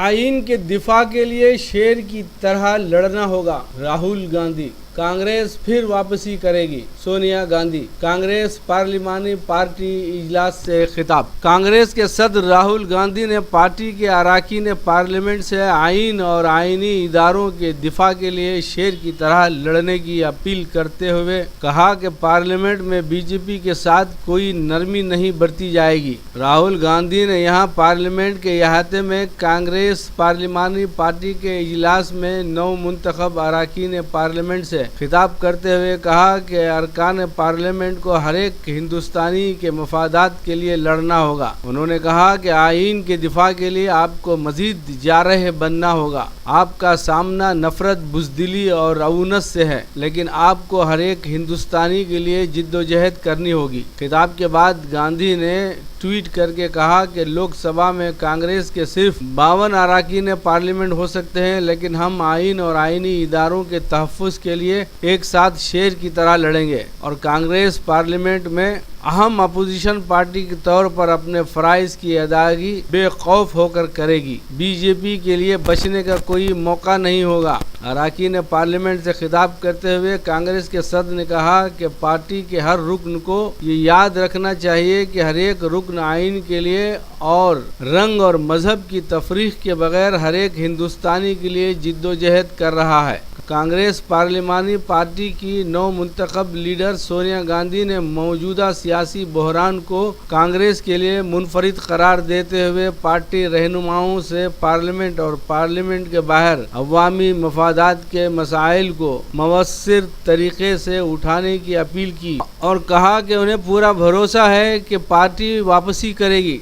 आइन के दिफा के लिए शेर की तरह लड़ना होगा। राहुल गांधी। कांग्रेस फिर वापसी करेगी। सोनिया गांधी। कांग्रेस पार्लिमानी पार्टी इजलास से खिताब। कांग्रेस के सदर राहुल गांधी ने पार्टी के अरकान पार्लियामेंट से आइन और आइनी इदारों के दिफा के लिए शेर की तरह लड़ने की अपील करते हुए कहा कि पार्लियामेंट में बीजेपी के साथ कोई नरमी नहीं बरती जाएगी। राहुल गांधी ने यहां पार्लियामेंट के अहाते में कांग्रेस पार्लिमानी पार्टी के इजलास में नौ मुंतखब अरकान पार्लियामेंट से खिताब करते हुए कहा कि अरकान पार्लियामेंट को हर एक हिंदुस्तानी के मफादात के लिए लड़ना होगा। उन्होंने कहा कि आइन के दिफा के लिए आपको मजीद जारह बनना होगा। आपका सामना नफरत, बुज़दिली और रऊनत से है, लेकिन आपको हर एक हिंदुस्तानी के लिए जिद्दोजहद करनी होगी। खिताब के बाद गांधी ने ट्वीट करके कहा कि लोकसभा में कांग्रेस के सिर्फ 52 अरकान पार्लियामेंट हो सकते हैं, लेकिन हम आइन और आइनी इदारों के तहफ़्फ़ुज़ के लिए एक साथ शेर की तरह लड़ेंगे और कांग्रेस पार्लियामेंट में अहम अपोजिशन पार्टी के तौर पर अपने फ़राइज़ की अदायगी बेखौफ होकर करेगी। बीजेपी के लिए बचने का कोई मौका नहीं होगा। अरकान पार्लियामेंट से खिताब करते हुए कांग्रेस के सदर ने कहा कि पार्टी के हर रुकन को ये याद रखना चाहिए कि हर एक रुकन आइन के लिए और रंग और मजहब की तफरीक के बगैर हर एक हिंदुस्तानी के लिए जिद्दोजहद कर रहा है। कांग्रेस पार्लिमानी पार्टी की नौ मुंतखब लीडर सोनिया गांधी ने मौजूदा सियासी बहरान को कांग्रेस के लिए मुनफरिद करार देते हुए पार्टी रहनुमाओं से पार्लियामेंट और पार्लियामेंट के बाहर अवामी मफादात के मसाइल को मवस्सिर तरीके से उठाने की अपील की और कहा कि उन्हें पूरा भरोसा है कि पार्टी वापसी करेगी।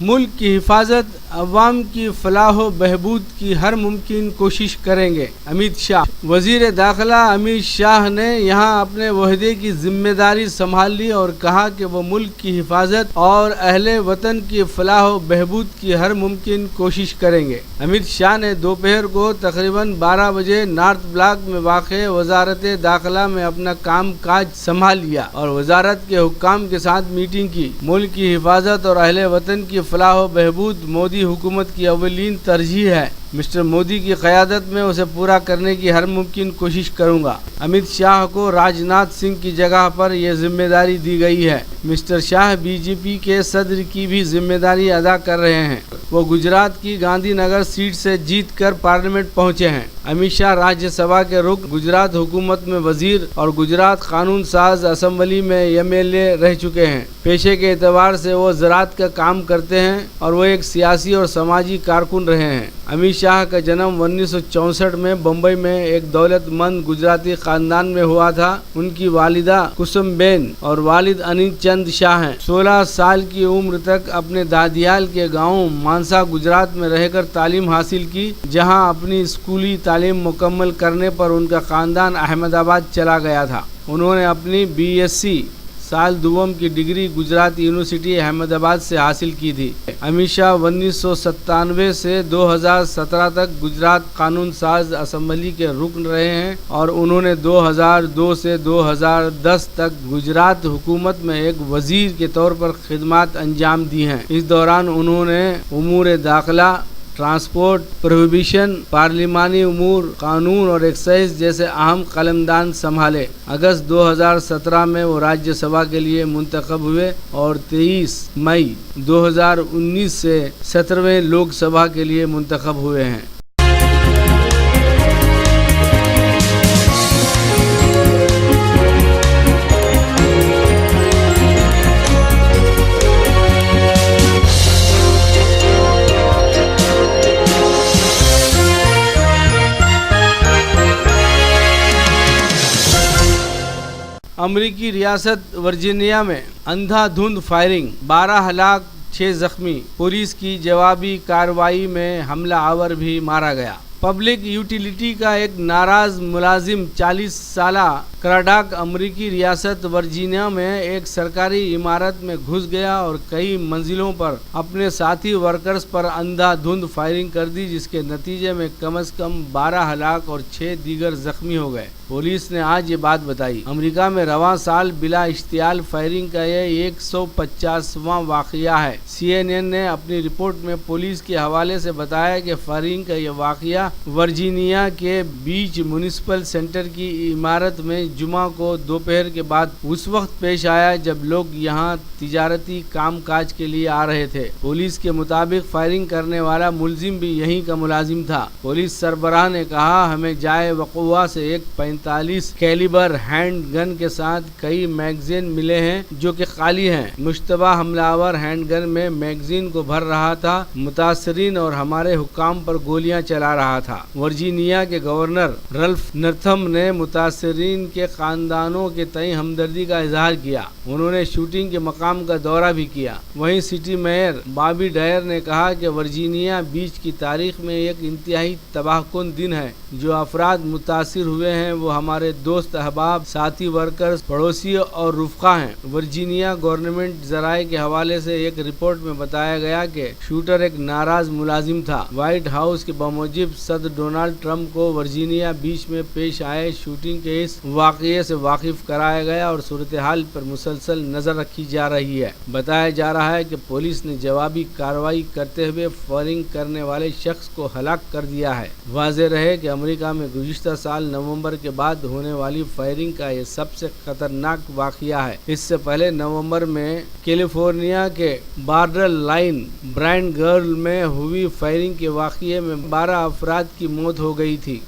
मुल्क की हिफाजत, अवाम की फलाह व बहबूद की हर मुमकिन कोशिश करेंगे। अमित शाह। वज़ीर दाखिला अमित शाह ने यहाँ अपने वहदे की जिम्मेदारी संभाल ली और कहा कि वो मुल्क की हिफाजत और अहले वतन की फलाह व बहबूद की हर मुमकिन कोशिश करेंगे। अमित शाह ने दोपहर को तकरीबन 12 बजे नॉर्थ ब्लॉक में वाक़े वजारत दाखिला में अपना काम काज संभाल लिया और वजारत के हुक्काम के साथ मीटिंग की। मुल्क की हिफाजत और अहले वतन की फलाह व बहबूद मोदी हुकूमत की अव्वलीन तरजीह है। मिस्टर मोदी की क़यादत में उसे पूरा करने की हर मुमकिन कोशिश करूंगा। अमित शाह को राजनाथ सिंह की जगह पर यह जिम्मेदारी दी गई है। मिस्टर शाह बीजेपी के सदर की भी जिम्मेदारी अदा कर रहे हैं। वो गुजरात की गांधीनगर सीट से जीत कर पार्लियामेंट पहुंचे हैं। अमित शाह राज्यसभा के रुकन, गुजरात हुकूमत में वजीर और गुजरात कानून साज असम्बली में MLA रह चुके हैं। पेशे के एतबार से वो ज़राअत का काम करते हैं और वो एक सियासी और समाजी कारकुन रहे हैं। अमित शाह का जन्म 1964 में बम्बई में एक दौलतमंद गुजराती ख़ानदान में हुआ था। उनकी वालिदा कुसुमबेन और वालिद अनिल चंद शाह हैं। 16 साल की उम्र तक अपने दादियाल के गांव मानसा गुजरात में रहकर तालीम हासिल की, जहां अपनी स्कूली तालीम मुकम्मल करने पर उनका ख़ानदान अहमदाबाद चला गया था। उन्होंने अपनी BSc साल दुवम की डिग्री गुजरात यूनिवर्सिटी अहमदाबाद से हासिल की थी। अमित शाह 1997 से 2017 तक गुजरात कानून साज असम्बली के रुकन रहे हैं और उन्होंने 2002 से 2010 तक गुजरात हुकूमत में एक वजीर के तौर पर खिदमत अंजाम दी हैं। इस दौरान उन्होंने उमूर दाखिला, ट्रांसपोर्ट, प्रोहिबिशन, पार्लिमानी उमूर, कानून और एक्साइज जैसे अहम कलमदान संभाले। अगस्त 2017 में वो राज्यसभा के लिए मुंतखब हुए और 23 मई 2019 से 17वें लोकसभा के लिए मुंतखब हुए हैं। अमरीकी रियासत वर्जीनिया में अंधाधुंध फायरिंग, 12 हलाक 6 जख्मी। पुलिस की जवाबी कार्रवाई में हमला आवर भी मारा गया। पब्लिक यूटिलिटी का एक नाराज मुलाजिम 40 साला कराडाक अमरीकी रियासत वर्जीनिया में एक सरकारी इमारत में घुस गया और कई मंजिलों पर अपने साथी वर्कर्स पर अंधाधुंध फायरिंग कर दी, जिसके नतीजे में कम से कम 12 हलाक और 6 दीगर जख्मी हो गए। पुलिस ने आज ये बात बताई। अमेरिका में रवां साल बिला इश्तियाल फायरिंग का यह 150वां वाक़या है। CNN ने अपनी रिपोर्ट में पुलिस के हवाले से बताया कि फायरिंग का यह वाक़या वर्जीनिया के बीच म्यूनिसिपल सेंटर की इमारत में जुमा को दोपहर के बाद उस वक्त पेश आया जब लोग यहाँ तिजारती काम काज के लिए आ रहे थे। पुलिस के मुताबिक फायरिंग करने वाला मुलजिम भी यहीं का मुलाजिम था। पुलिस सरबराह ने कहा, हमें जाए वक़ुआ से एक 45 कैलिबर हैंड गन के साथ कई मैगजीन मिले हैं जो कि खाली हैं। मुश्तबा हमलावर हैंड गन में मैगजीन को भर रहा था, मुतासरीन और हमारे हुक्काम पर गोलियां चला रहा था। वर्जीनिया के गवर्नर रल्फ नॉर्थम ने मुतासरीन के खानदानों के तय हमदर्दी का इजहार किया। उन्होंने शूटिंग के मकाम का दौरा भी किया। वहीं सिटी मेयर बॉबी डायर ने कहा कि वर्जीनिया बीच की तारीख में एक इंतहाई तबाहकुन दिन है। जो अफराद मुतासिर हुए हैं वो हमारे दोस्त, अहबाब, साथी वर्कर्स, पड़ोसी और रुफ़क़ा हैं। वर्जीनिया गवर्नमेंट ज़राए के हवाले से एक रिपोर्ट में बताया गया कि शूटर एक नाराज मुलाजिम था। व्हाइट हाउस के बमूजिब सदर डोनाल्ड ट्रंप को वर्जीनिया बीच में पेश आए शूटिंग के इस वाक़ये से वाकिफ कराया गया और सूरत हाल पर मुसलसल नज़र रखी जा रही है। बताया जा रहा है कि पुलिस ने जवाबी कार्रवाई करते हुए फायरिंग करने वाले शख्स को हलाक कर दिया है। वाज़ेह रहे कि अमेरिका में गुज़िश्ता साल नवंबर के बाद होने वाली फायरिंग का ये सबसे खतरनाक वाक़या है। इससे पहले नवंबर में कैलिफोर्निया के बॉर्डर लाइन ब्रांड गर्ल में हुई फायरिंग के वाक़ये में 12 अफराद की मौत हो गई थी।